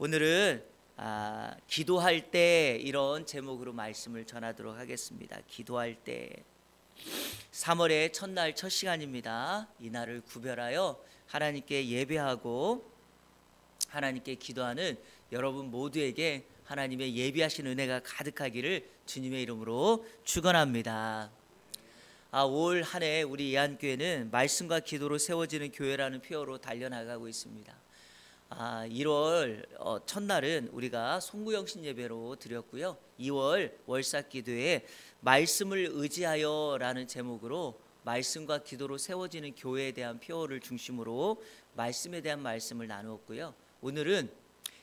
오늘은 기도할 때 이런 제목으로 말씀을 전하도록 하겠습니다. 기도할 때 3월의 첫날 첫 시간입니다. 이날을 구별하여 하나님께 예배하고 하나님께 기도하는 여러분 모두에게 하나님의 예비하신 은혜가 가득하기를 주님의 이름으로 축원합니다. 올 한 해 우리 예한교회는 말씀과 기도로 세워지는 교회라는 표어로 달려나가고 있습니다. 1월 첫날은 우리가 송구영신 예배로 드렸고요. 2월 월삭기도에 말씀을 의지하여 라는 제목으로 말씀과 기도로 세워지는 교회에 대한 표어를 중심으로 말씀에 대한 말씀을 나누었고요. 오늘은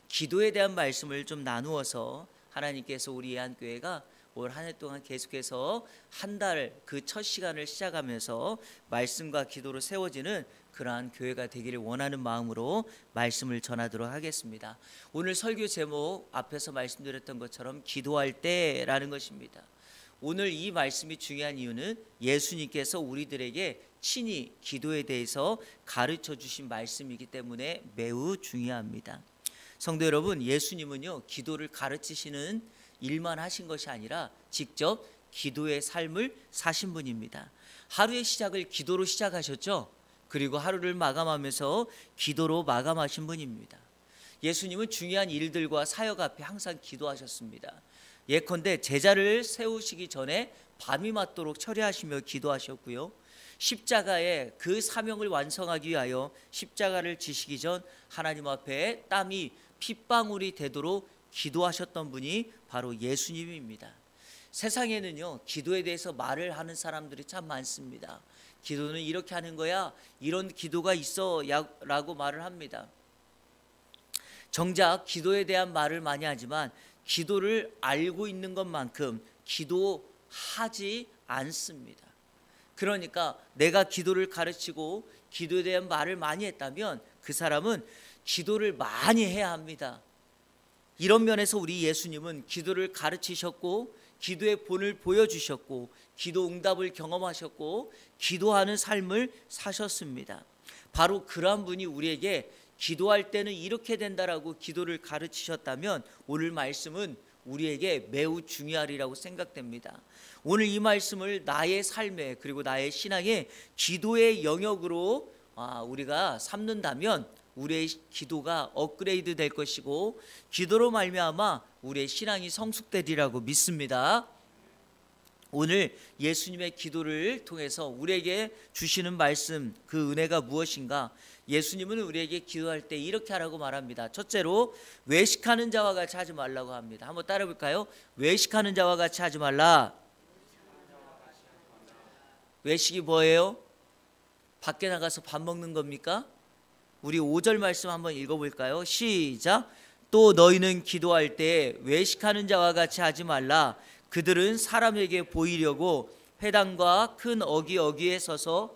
기도에 대한 말씀을 좀 나누어서 하나님께서 우리 예한교회가 올 한 해 동안 계속해서 한 달 그 첫 시간을 시작하면서 말씀과 기도로 세워지는 그러한 교회가 되기를 원하는 마음으로 말씀을 전하도록 하겠습니다. 오늘 설교 제목 앞에서 말씀드렸던 것처럼 기도할 때라는 것입니다. 오늘 이 말씀이 중요한 이유는 예수님께서 우리들에게 친히 기도에 대해서 가르쳐 주신 말씀이기 때문에 매우 중요합니다. 성도 여러분, 예수님은요 기도를 가르치시는 일만 하신 것이 아니라 직접 기도의 삶을 사신 분입니다. 하루의 시작을 기도로 시작하셨죠. 그리고 하루를 마감하면서 기도로 마감하신 분입니다. 예수님은 중요한 일들과 사역 앞에 항상 기도하셨습니다. 예컨대 제자를 세우시기 전에 밤이 맞도록 철야하시며 기도하셨고요. 십자가의 그 사명을 완성하기 위하여 십자가를 지시기 전 하나님 앞에 땀이 핏방울이 되도록 기도하셨던 분이 바로 예수님입니다. 세상에는요 기도에 대해서 말을 하는 사람들이 참 많습니다. 기도는 이렇게 하는 거야, 이런 기도가 있어 라고 말을 합니다. 정작 기도에 대한 말을 많이 하지만 기도를 알고 있는 것만큼 기도하지 않습니다. 그러니까 내가 기도를 가르치고 기도에 대한 말을 많이 했다면 그 사람은 기도를 많이 해야 합니다. 이런 면에서 우리 예수님은 기도를 가르치셨고 기도의 본을 보여주셨고 기도 응답을 경험하셨고 기도하는 삶을 사셨습니다. 바로 그러한 분이 우리에게 기도할 때는 이렇게 된다라고 기도를 가르치셨다면 오늘 말씀은 우리에게 매우 중요하리라고 생각됩니다. 오늘 이 말씀을 나의 삶에 그리고 나의 신앙의 기도의 영역으로 우리가 삼는다면 우리의 기도가 업그레이드 될 것이고 기도로 말미암아 우리의 신앙이 성숙되리라고 믿습니다. 오늘 예수님의 기도를 통해서 우리에게 주시는 말씀, 그 은혜가 무엇인가? 예수님은 우리에게 기도할 때 이렇게 하라고 말합니다. 첫째로 외식하는 자와 같이 하지 말라고 합니다. 한번 따라 볼까요? 외식하는 자와 같이 하지 말라. 외식이 뭐예요? 밖에 나가서 밥 먹는 겁니까? 우리 5절 말씀 한번 읽어볼까요? 시작. 또 너희는 기도할 때 외식하는 자와 같이 하지 말라. 그들은 사람에게 보이려고 회당과 큰 어귀에 서서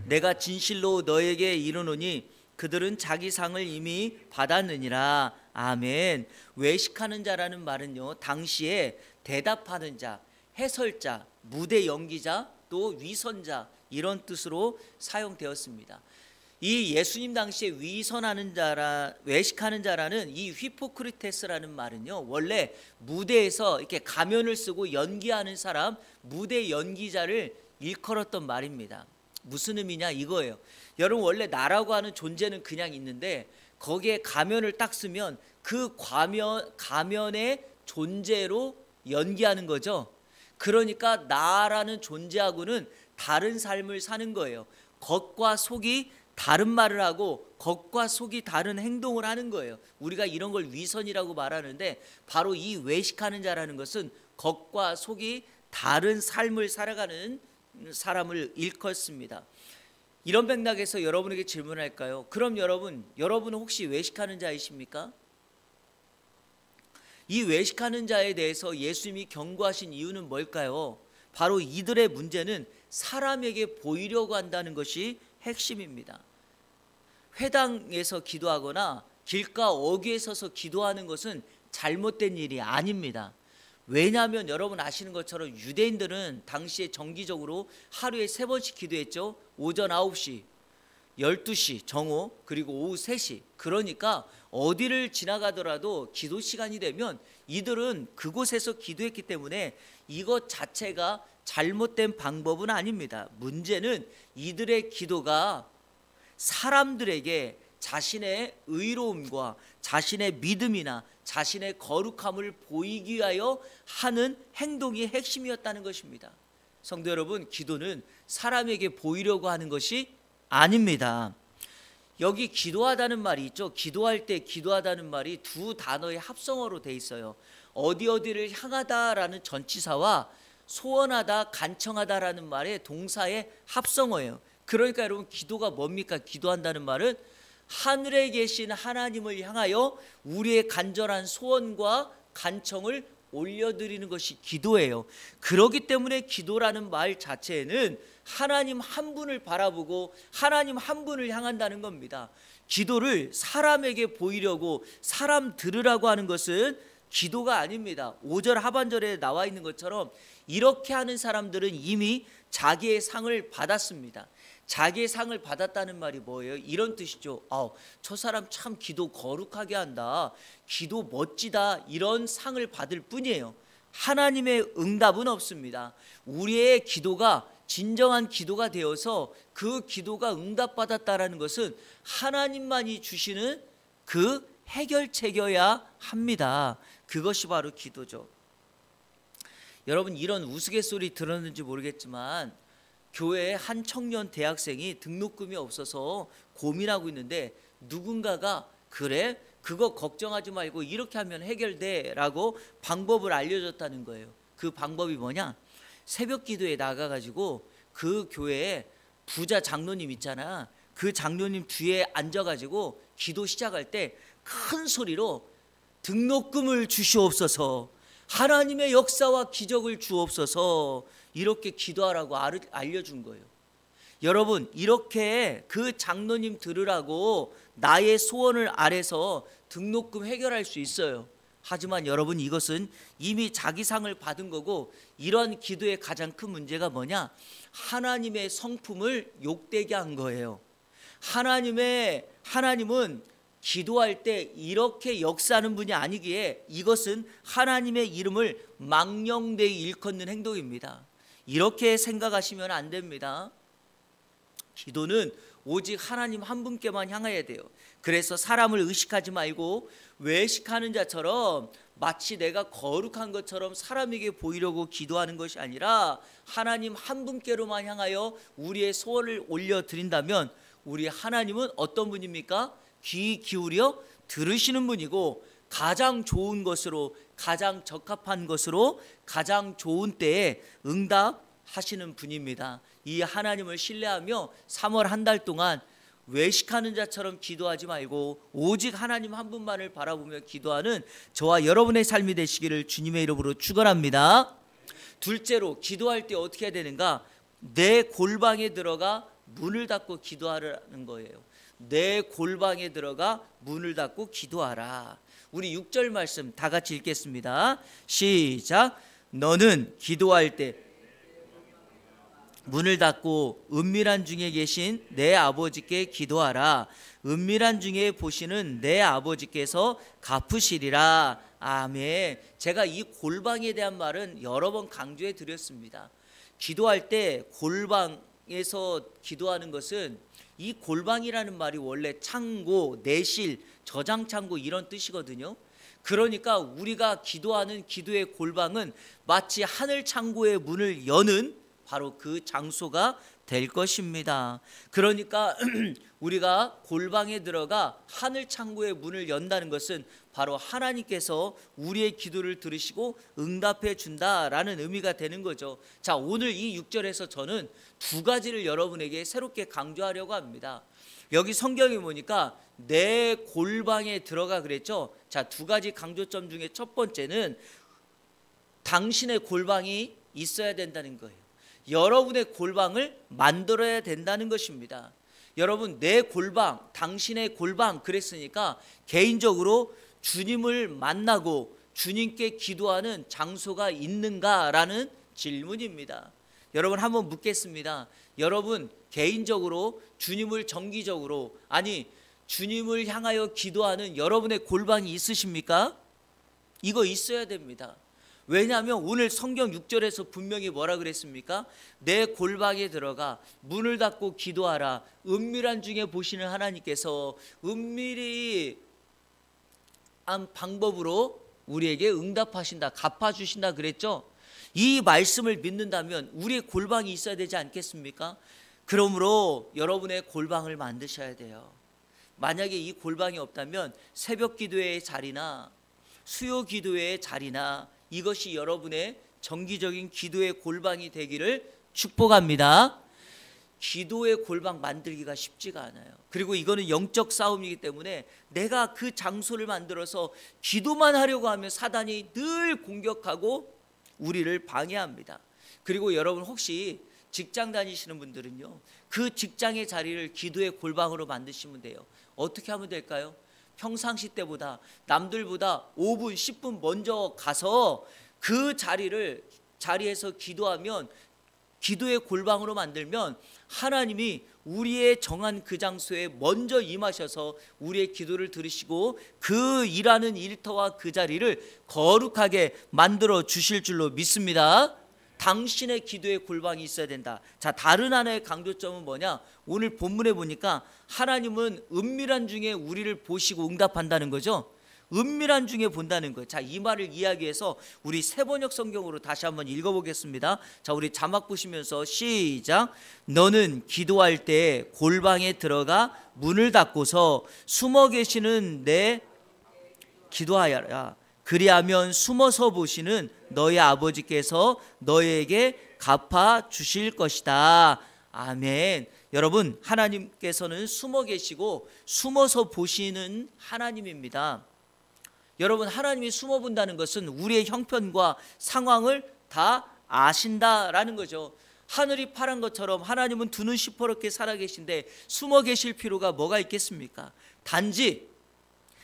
내가 진실로 너에게 이르노니 그들은 자기 상을 이미 받았느니라. 아멘. 외식하는 자라는 말은요 당시에 대답하는 자, 해설자, 무대 연기자, 또 위선자 이런 뜻으로 사용되었습니다. 이 예수님 당시에 외식하는 자라는 이 휘포크리테스라는 말은요 원래 무대에서 이렇게 가면을 쓰고 연기하는 사람, 무대 연기자를 일컬었던 말입니다. 무슨 의미냐 이거예요. 여러분 원래 나라고 하는 존재는 그냥 있는데 거기에 가면을 딱 쓰면 그 가면의 존재로 연기하는 거죠. 그러니까 나라는 존재하고는 다른 삶을 사는 거예요. 겉과 속이 다른 말을 하고 겉과 속이 다른 행동을 하는 거예요. 우리가 이런 걸 위선이라고 말하는데 바로 이 외식하는 자라는 것은 겉과 속이 다른 삶을 살아가는 사람을 일컫습니다. 이런 맥락에서 여러분에게 질문할까요? 그럼 여러분은 혹시 외식하는 자이십니까? 이 외식하는 자에 대해서 예수님이 경고하신 이유는 뭘까요? 바로 이들의 문제는 사람에게 보이려고 한다는 것이 핵심입니다. 회당에서 기도하거나 길가 어귀에 서서 기도하는 것은 잘못된 일이 아닙니다. 왜냐하면 여러분 아시는 것처럼 유대인들은 당시에 정기적으로 하루에 3번씩 기도했죠. 오전 9시, 12시 정오, 그리고 오후 3시. 그러니까 어디를 지나가더라도 기도 시간이 되면 이들은 그곳에서 기도했기 때문에 이것 자체가 잘못된 방법은 아닙니다. 문제는 이들의 기도가 사람들에게 자신의 의로움과 자신의 믿음이나 자신의 거룩함을 보이기 위하여 하는 행동이 핵심이었다는 것입니다. 성도 여러분, 기도는 사람에게 보이려고 하는 것이 아닙니다. 여기 기도하다는 말이 있죠. 기도할 때 기도하다는 말이 두 단어의 합성어로 돼 있어요. 어디를 향하다라는 전치사와 소원하다, 간청하다라는 말의 동사의 합성어예요. 그러니까 여러분, 기도가 뭡니까? 기도한다는 말은 하늘에 계신 하나님을 향하여 우리의 간절한 소원과 간청을 올려드리는 것이 기도예요. 그렇기 때문에 기도라는 말 자체에는 하나님 한 분을 바라보고 하나님 한 분을 향한다는 겁니다. 기도를 사람에게 보이려고 사람 들으라고 하는 것은 기도가 아닙니다. 5절 하반절에 나와 있는 것처럼 이렇게 하는 사람들은 이미 자기의 상을 받았습니다. 자기의 상을 받았다는 말이 뭐예요? 이런 뜻이죠. 저 사람 참 기도 거룩하게 한다, 기도 멋지다, 이런 상을 받을 뿐이에요. 하나님의 응답은 없습니다. 우리의 기도가 진정한 기도가 되어서 그 기도가 응답받았다라는 것은 하나님만이 주시는 그 해결책이어야 합니다. 그것이 바로 기도죠. 여러분, 이런 우스갯소리 들었는지 모르겠지만 교회에 한 청년 대학생이 등록금이 없어서 고민하고 있는데 누군가가 그래? 그거 걱정하지 말고 이렇게 하면 해결돼 라고 방법을 알려줬다는 거예요. 그 방법이 뭐냐? 새벽 기도에 나가가지고 그 교회에 부자 장로님 있잖아. 그 장로님 뒤에 앉아가지고 기도 시작할 때 큰 소리로 등록금을 주시옵소서, 하나님의 역사와 기적을 주옵소서, 이렇게 기도하라고 알려준 거예요. 여러분, 이렇게 그 장로님 들으라고 나의 소원을 아래서 등록금 해결할 수 있어요. 하지만 여러분, 이것은 이미 자기 상을 받은 거고, 이런 기도의 가장 큰 문제가 뭐냐? 하나님의 성품을 욕되게 한 거예요. 하나님은 기도할 때 이렇게 역사하는 분이 아니기에 이것은 하나님의 이름을 망령되이 일컫는 행동입니다. 이렇게 생각하시면 안 됩니다. 기도는 오직 하나님 한 분께만 향해야 돼요. 그래서 사람을 의식하지 말고 외식하는 자처럼 마치 내가 거룩한 것처럼 사람에게 보이려고 기도하는 것이 아니라 하나님 한 분께로만 향하여 우리의 소원을 올려드린다면 우리 하나님은 어떤 분입니까? 귀 기울여 들으시는 분이고, 가장 좋은 것으로, 가장 적합한 것으로, 가장 좋은 때에 응답하시는 분입니다. 이 하나님을 신뢰하며 3월 한 달 동안 외식하는 자처럼 기도하지 말고 오직 하나님 한 분만을 바라보며 기도하는 저와 여러분의 삶이 되시기를 주님의 이름으로 축원합니다. 둘째로, 기도할 때 어떻게 해야 되는가? 내 골방에 들어가 문을 닫고 기도하라는 거예요. 내 골방에 들어가 문을 닫고 기도하라. 우리 6절 말씀 다 같이 읽겠습니다. 시작. 너는 기도할 때 문을 닫고 은밀한 중에 계신 내 아버지께 기도하라. 은밀한 중에 보시는 내 아버지께서 갚으시리라. 아멘. 제가 이 골방에 대한 말은 여러 번 강조해 드렸습니다. 기도할 때 골방에서 기도하는 것은, 이 골방이라는 말이 원래 창고, 내실, 저장 창고 이런 뜻이거든요. 그러니까 우리가 기도하는 기도의 골방은 마치 하늘 창고의 문을 여는 바로 그 장소가 될 것입니다. 그러니까 우리가 골방에 들어가 하늘 창고의 문을 연다는 것은 바로 하나님께서 우리의 기도를 들으시고 응답해 준다라는 의미가 되는 거죠. 자, 오늘 이 6절에서 저는 두 가지를 여러분에게 새롭게 강조하려고 합니다. 여기 성경에 보니까 내 골방에 들어가 그랬죠. 자, 두 가지 강조점 중에 첫 번째는 당신의 골방이 있어야 된다는 거예요. 여러분의 골방을 만들어야 된다는 것입니다. 여러분, 내 골방, 당신의 골방 그랬으니까 개인적으로 주님을 만나고 주님께 기도하는 장소가 있는가라는 질문입니다. 여러분 한번 묻겠습니다. 여러분 개인적으로 주님을 정기적으로, 아니 주님을 향하여 기도하는 여러분의 골방이 있으십니까? 이거 있어야 됩니다. 왜냐하면 오늘 성경 6절에서 분명히 뭐라 그랬습니까? 내 골방에 들어가 문을 닫고 기도하라. 은밀한 중에 보시는 하나님께서 은밀히 한 방법으로 우리에게 응답하신다, 갚아주신다 그랬죠. 이 말씀을 믿는다면 우리의 골방이 있어야 되지 않겠습니까? 그러므로 여러분의 골방을 만드셔야 돼요. 만약에 이 골방이 없다면 새벽 기도의 자리나 수요 기도의 자리나 이것이 여러분의 정기적인 기도의 골방이 되기를 축복합니다. 기도의 골방 만들기가 쉽지가 않아요. 그리고 이거는 영적 싸움이기 때문에 내가 그 장소를 만들어서 기도만 하려고 하면 사단이 늘 공격하고 우리를 방해합니다. 그리고 여러분 혹시 직장 다니시는 분들은요, 그 직장의 자리를 기도의 골방으로 만드시면 돼요. 어떻게 하면 될까요? 평상시 때보다 남들보다 5분 10분 먼저 가서 그 자리에서 기도하면, 기도의 골방으로 만들면 하나님이 우리의 정한 그 장소에 먼저 임하셔서 우리의 기도를 들으시고 그 일하는 일터와 그 자리를 거룩하게 만들어 주실 줄로 믿습니다. 당신의 기도의 골방이 있어야 된다. 자, 다른 하나의 강조점은 뭐냐? 오늘 본문에 보니까 하나님은 은밀한 중에 우리를 보시고 응답한다는 거죠. 은밀한 중에 본다는 거예요. 자, 이 말을 이야기해서 우리 새번역 성경으로 다시 한번 읽어보겠습니다. 자, 우리 자막 보시면서 시작. 너는 기도할 때 골방에 들어가 문을 닫고서 숨어 계시는 내 기도하여라. 그리하면 숨어서 보시는 너희 아버지께서 너희에게 갚아 주실 것이다. 아멘. 여러분, 하나님께서는 숨어 계시고 숨어서 보시는 하나님입니다. 여러분, 하나님이 숨어 본다는 것은 우리의 형편과 상황을 다 아신다라는 거죠. 하늘이 파란 것처럼 하나님은 두 눈 시퍼렇게 살아계신데 숨어 계실 필요가 뭐가 있겠습니까? 단지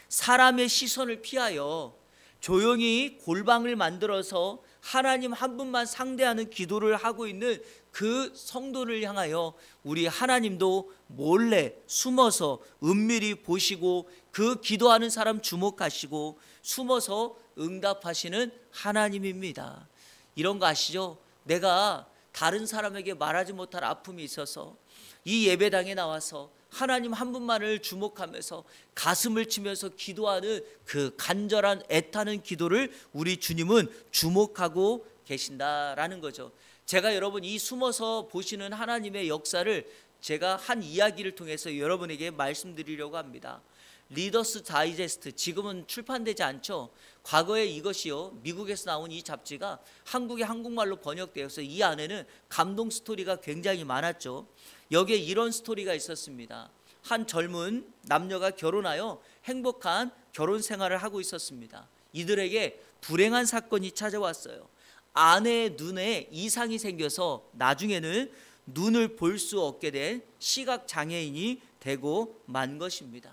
사람의 시선을 피하여 조용히 골방을 만들어서 하나님 한 분만 상대하는 기도를 하고 있는 그 성도를 향하여 우리 하나님도 몰래 숨어서 은밀히 보시고 그 기도하는 사람 주목하시고 숨어서 응답하시는 하나님입니다. 이런 거 아시죠? 내가 다른 사람에게 말하지 못할 아픔이 있어서 이 예배당에 나와서 하나님 한 분만을 주목하면서 가슴을 치면서 기도하는 그 간절한 애타는 기도를 우리 주님은 주목하고 계신다라는 거죠. 제가 여러분 이 숨어서 보시는 하나님의 역사를 제가 한 이야기를 통해서 여러분에게 말씀드리려고 합니다. 리더스 다이제스트, 지금은 출판되지 않죠. 과거에 이것이요, 미국에서 나온 이 잡지가 한국에 한국말로 번역되어서 이 안에는 감동 스토리가 굉장히 많았죠. 여기에 이런 스토리가 있었습니다. 한 젊은 남녀가 결혼하여 행복한 결혼 생활을 하고 있었습니다. 이들에게 불행한 사건이 찾아왔어요. 아내의 눈에 이상이 생겨서 나중에는 눈을 볼 수 없게 된 시각장애인이 되고 만 것입니다.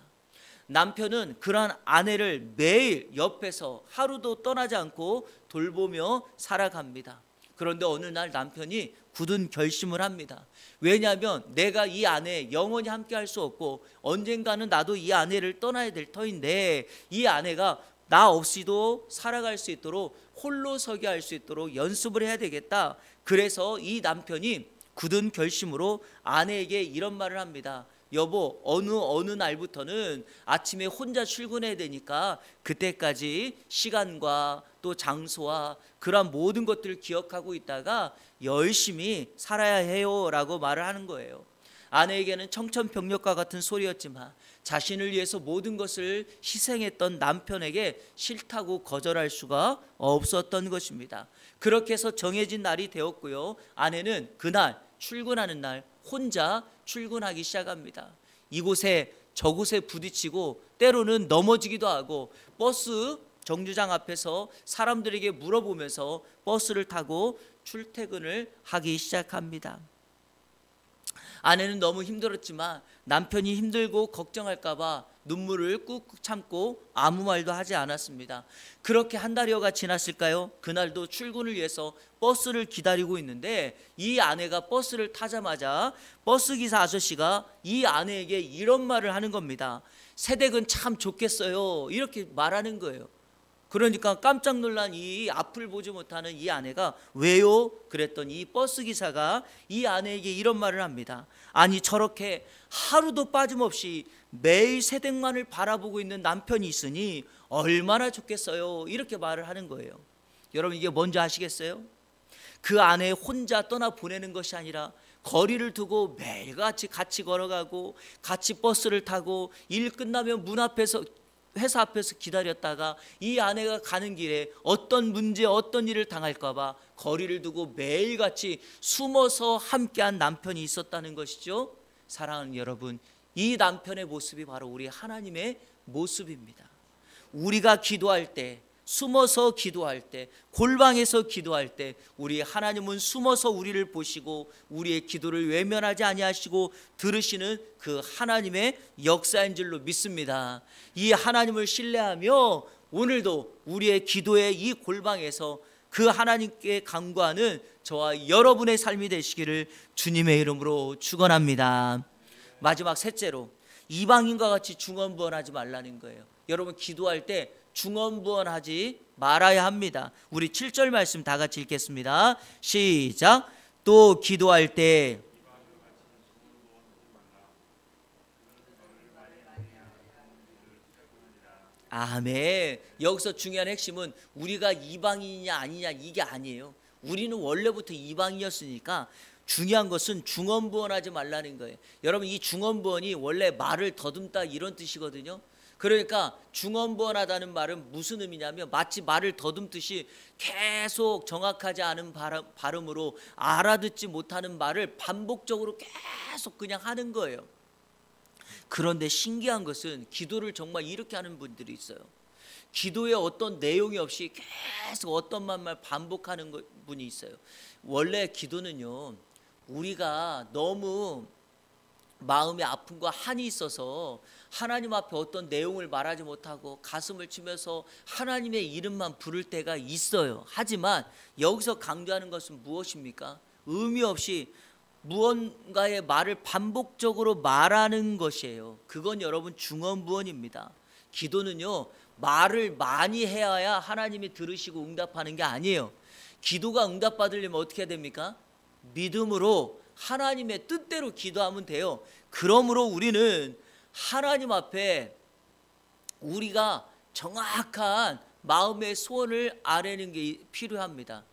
남편은 그러한 아내를 매일 옆에서 하루도 떠나지 않고 돌보며 살아갑니다. 그런데 어느 날 남편이 굳은 결심을 합니다. 왜냐하면 내가 이 아내 영원히 함께 할 수 없고 언젠가는 나도 이 아내를 떠나야 될 터인데 이 아내가 나 없이도 살아갈 수 있도록 홀로 서게 할 수 있도록 연습을 해야 되겠다. 그래서 이 남편이 굳은 결심으로 아내에게 이런 말을 합니다. 여보, 어느 날부터는 아침에 혼자 출근해야 되니까 그때까지 시간과 또 장소와 그런 모든 것들을 기억하고 있다가 열심히 살아야 해요 라고 말을 하는 거예요. 아내에게는 청천벽력과 같은 소리였지만 자신을 위해서 모든 것을 희생했던 남편에게 싫다고 거절할 수가 없었던 것입니다. 그렇게 해서 정해진 날이 되었고요. 아내는 그날 출근하는 날 혼자 출근하기 시작합니다. 이곳에 저곳에 부딪히고 때로는 넘어지기도 하고 버스 정류장 앞에서 사람들에게 물어보면서 버스를 타고 출퇴근을 하기 시작합니다. 아내는 너무 힘들었지만 남편이 힘들고 걱정할까 봐 눈물을 꾹꾹 참고 아무 말도 하지 않았습니다. 그렇게 한 달여가 지났을까요? 그날도 출근을 위해서 버스를 기다리고 있는데 이 아내가 버스를 타자마자 버스기사 아저씨가 이 아내에게 이런 말을 하는 겁니다. 새댁은 참 좋겠어요. 이렇게 말하는 거예요. 그러니까 깜짝 놀란 이 앞을 보지 못하는 이 아내가 왜요? 그랬더니 이 버스기사가 이 아내에게 이런 말을 합니다. 아니 저렇게 하루도 빠짐없이 매일 새댁만을 바라보고 있는 남편이 있으니 얼마나 좋겠어요. 이렇게 말을 하는 거예요. 여러분 이게 뭔지 아시겠어요? 그 아내 혼자 떠나보내는 것이 아니라 거리를 두고 매일같이 같이 걸어가고 같이 버스를 타고 일 끝나면 문 앞에서 회사 앞에서 기다렸다가 이 아내가 가는 길에 어떤 문제 어떤 일을 당할까 봐 거리를 두고 매일같이 숨어서 함께한 남편이 있었다는 것이죠. 사랑하는 여러분, 이 남편의 모습이 바로 우리 하나님의 모습입니다. 우리가 기도할 때, 숨어서 기도할 때, 골방에서 기도할 때 우리 하나님은 숨어서 우리를 보시고 우리의 기도를 외면하지 아니하시고 들으시는 그 하나님의 역사인 줄로 믿습니다. 이 하나님을 신뢰하며 오늘도 우리의 기도의 이 골방에서 그 하나님께 간구하는 저와 여러분의 삶이 되시기를 주님의 이름으로 축원합니다. 마지막 셋째로 이방인과 같이 중언부언하지 말라는 거예요. 여러분 기도할 때 중언부언하지 말아야 합니다. 우리 7절 말씀 다 같이 읽겠습니다. 시작. 또 기도할 때 아멘. 여기서 중요한 핵심은 우리가 이방인이냐 아니냐 이게 아니에요. 우리는 원래부터 이방인이었으니까 중요한 것은 중언부언하지 말라는 거예요. 여러분 이 중언부언이 원래 말을 더듬다 이런 뜻이거든요. 그러니까 중언부언하다는 말은 무슨 의미냐면 마치 말을 더듬듯이 계속 정확하지 않은 발음으로 알아듣지 못하는 말을 반복적으로 계속 그냥 하는 거예요. 그런데 신기한 것은 기도를 정말 이렇게 하는 분들이 있어요. 기도에 어떤 내용이 없이 계속 어떤 말만 반복하는 분이 있어요. 원래 기도는요, 우리가 너무 마음의 아픔과 한이 있어서 하나님 앞에 어떤 내용을 말하지 못하고 가슴을 치면서 하나님의 이름만 부를 때가 있어요. 하지만 여기서 강조하는 것은 무엇입니까? 의미 없이 무언가의 말을 반복적으로 말하는 것이에요. 그건 여러분 중언부언입니다. 기도는요, 말을 많이 해야 하나님이 들으시고 응답하는 게 아니에요. 기도가 응답받으려면 어떻게 해야 됩니까? 믿음으로 하나님의 뜻대로 기도하면 돼요. 그러므로 우리는 하나님 앞에 우리가 정확한 마음의 소원을 아뢰는 게 필요합니다.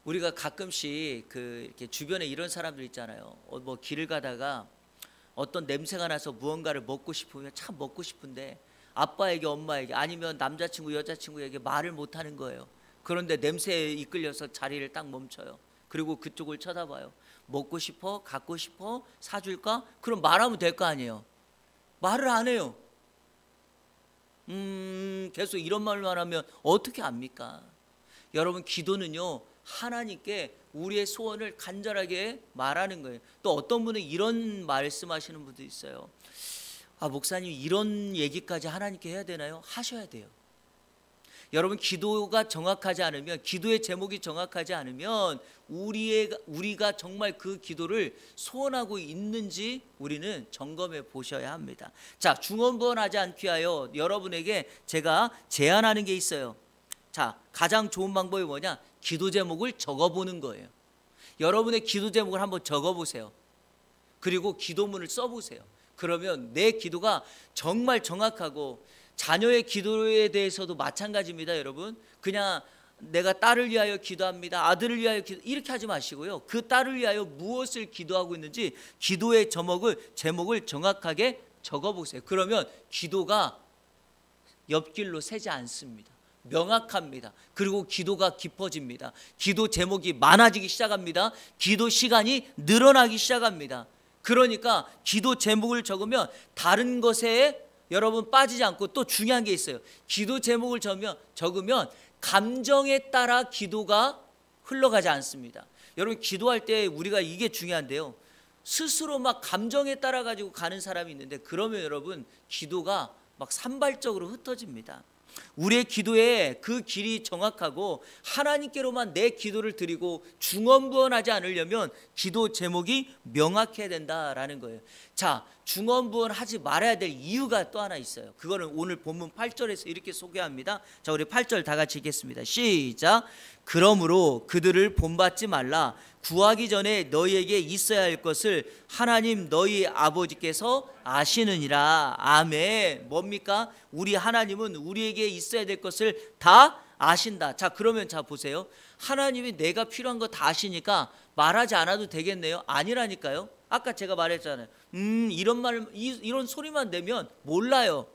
우리가 가끔씩 이렇게 주변에 이런 사람들 있잖아요. 뭐 길을 가다가 어떤 냄새가 나서 무언가를 먹고 싶으면 참 먹고 싶은데 아빠에게 엄마에게 아니면 남자친구 여자친구에게 말을 못하는 거예요. 그런데 냄새에 이끌려서 자리를 딱 멈춰요. 그리고 그쪽을 쳐다봐요. 먹고 싶어? 갖고 싶어? 사줄까? 그럼 말하면 될 거 아니에요. 말을 안 해요. 계속 이런 말만 하면 어떻게 압니까? 여러분 기도는요, 하나님께 우리의 소원을 간절하게 말하는 거예요. 또 어떤 분은 이런 말씀하시는 분도 있어요. 아, 목사님 이런 얘기까지 하나님께 해야 되나요? 하셔야 돼요. 여러분 기도가 정확하지 않으면, 기도의 제목이 정확하지 않으면 우리가 정말 그 기도를 소원하고 있는지 우리는 점검해 보셔야 합니다. 자, 중언부언하지 않기 위하여 여러분에게 제가 제안하는 게 있어요. 자, 가장 좋은 방법이 뭐냐? 기도 제목을 적어보는 거예요. 여러분의 기도 제목을 한번 적어보세요. 그리고 기도문을 써보세요. 그러면 내 기도가 정말 정확하고, 자녀의 기도에 대해서도 마찬가지입니다. 여러분 그냥 내가 딸을 위하여 기도합니다, 아들을 위하여 이렇게 하지 마시고요. 그 딸을 위하여 무엇을 기도하고 있는지 기도의 제목을 정확하게 적어보세요. 그러면 기도가 옆길로 새지 않습니다. 명확합니다. 그리고 기도가 깊어집니다. 기도 제목이 많아지기 시작합니다. 기도 시간이 늘어나기 시작합니다. 그러니까 기도 제목을 적으면 다른 것에 여러분 빠지지 않고, 또 중요한 게 있어요. 기도 제목을 적으면 감정에 따라 기도가 흘러가지 않습니다. 여러분 기도할 때 우리가 이게 중요한데요. 스스로 막 감정에 따라 가지고 가는 사람이 있는데, 그러면 여러분 기도가 막 산발적으로 흩어집니다. 우리의 기도에 그 길이 정확하고 하나님께로만 내 기도를 드리고 중언부언하지 않으려면 기도 제목이 명확해야 된다라는 거예요. 자, 중언부언하지 말아야 될 이유가 또 하나 있어요. 그거는 오늘 본문 8절에서 이렇게 소개합니다. 자, 우리 8절 다 같이 읽겠습니다. 시작. 그러므로 그들을 본받지 말라. 구하기 전에 너희에게 있어야 할 것을 하나님 너희 아버지께서 아시느니라. 아멘. 뭡니까? 우리 하나님은 우리에게 있어야 될 것을 다 아신다. 자, 그러면 자 보세요. 하나님이 내가 필요한 거 다 아시니까 말하지 않아도 되겠네요? 아니라니까요. 아까 제가 말했잖아요. 이런 소리만 내면 몰라요.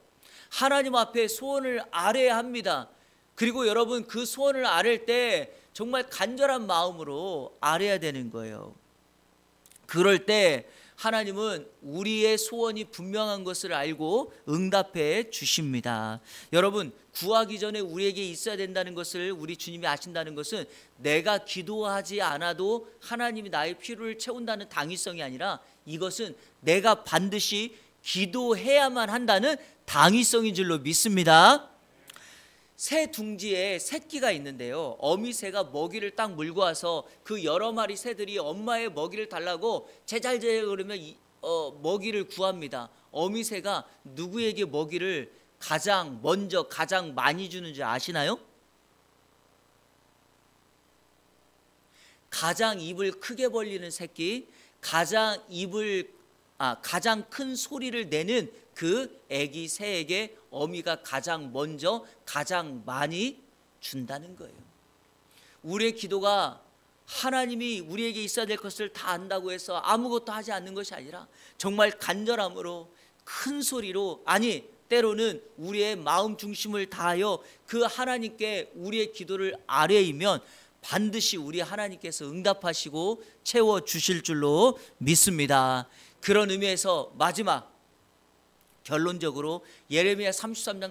하나님 앞에 소원을 아뢰야 합니다. 그리고 여러분, 그 소원을 아뢰 때 정말 간절한 마음으로 아뢰야 되는 거예요. 그럴 때 하나님은 우리의 소원이 분명한 것을 알고 응답해 주십니다. 여러분, 구하기 전에 우리에게 있어야 된다는 것을 우리 주님이 아신다는 것은 내가 기도하지 않아도 하나님이 나의 필요를 채운다는 당위성이 아니라, 이것은 내가 반드시 기도해야만 한다는 당위성인 줄로 믿습니다. 새 둥지에 새끼가 있는데요, 어미새가 먹이를 딱 물고 와서 그 여러 마리 새들이 엄마의 먹이를 달라고 제잘제잘 그러면 먹이를 구합니다. 어미새가 누구에게 먹이를 가장 먼저 가장 많이 주는지 아시나요? 가장 입을 크게 벌리는 새끼, 가장 큰 소리를 내는 그 아기 새에게 어미가 가장 먼저 가장 많이 준다는 거예요. 우리의 기도가 하나님이 우리에게 있어야 될 것을 다 안다고 해서 아무것도 하지 않는 것이 아니라 정말 간절함으로 큰 소리로, 아니 때로는 우리의 마음 중심을 다하여 그 하나님께 우리의 기도를 아뢰이면 반드시 우리 하나님께서 응답하시고 채워주실 줄로 믿습니다. 그런 의미에서 마지막 결론적으로 예레미야 33장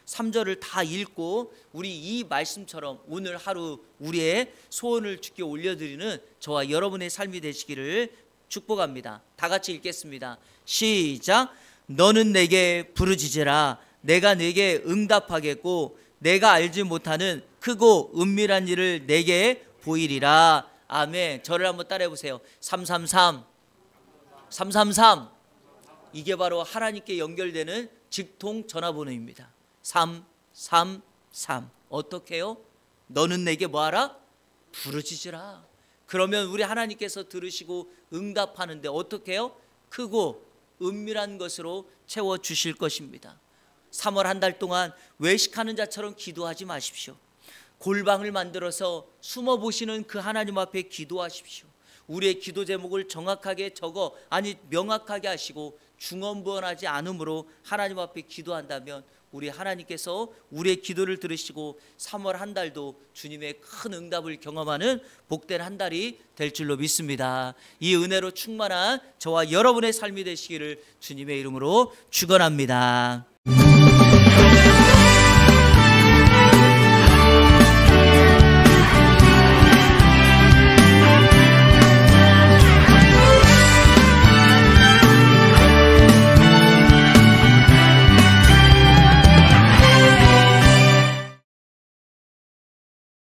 3절을 다 읽고 우리 이 말씀처럼 오늘 하루 우리의 소원을 주께 올려드리는 저와 여러분의 삶이 되시기를 축복합니다. 다 같이 읽겠습니다. 시작. 너는 내게 부르짖으라. 내가 내게 응답하겠고 내가 알지 못하는 크고 은밀한 일을 내게 보이리라. 아멘. 저를 한번 따라해 보세요. 333 이게 바로 하나님께 연결되는 직통 전화번호입니다. 333. 어떻게 해요? 너는 내게 뭐하라? 부르짖으라. 그러면 우리 하나님께서 들으시고 응답하는데 어떻게 해요? 크고 은밀한 것으로 채워주실 것입니다. 3월 한 달 동안 외식하는 자처럼 기도하지 마십시오. 골방을 만들어서 숨어보시는 그 하나님 앞에 기도하십시오. 우리의 기도 제목을 정확하게 명확하게 하시고 중언부언하지 않음으로 하나님 앞에 기도한다면 우리 하나님께서 우리의 기도를 들으시고 3월 한 달도 주님의 큰 응답을 경험하는 복된 한 달이 될 줄로 믿습니다. 이 은혜로 충만한 저와 여러분의 삶이 되시기를 주님의 이름으로 축원합니다.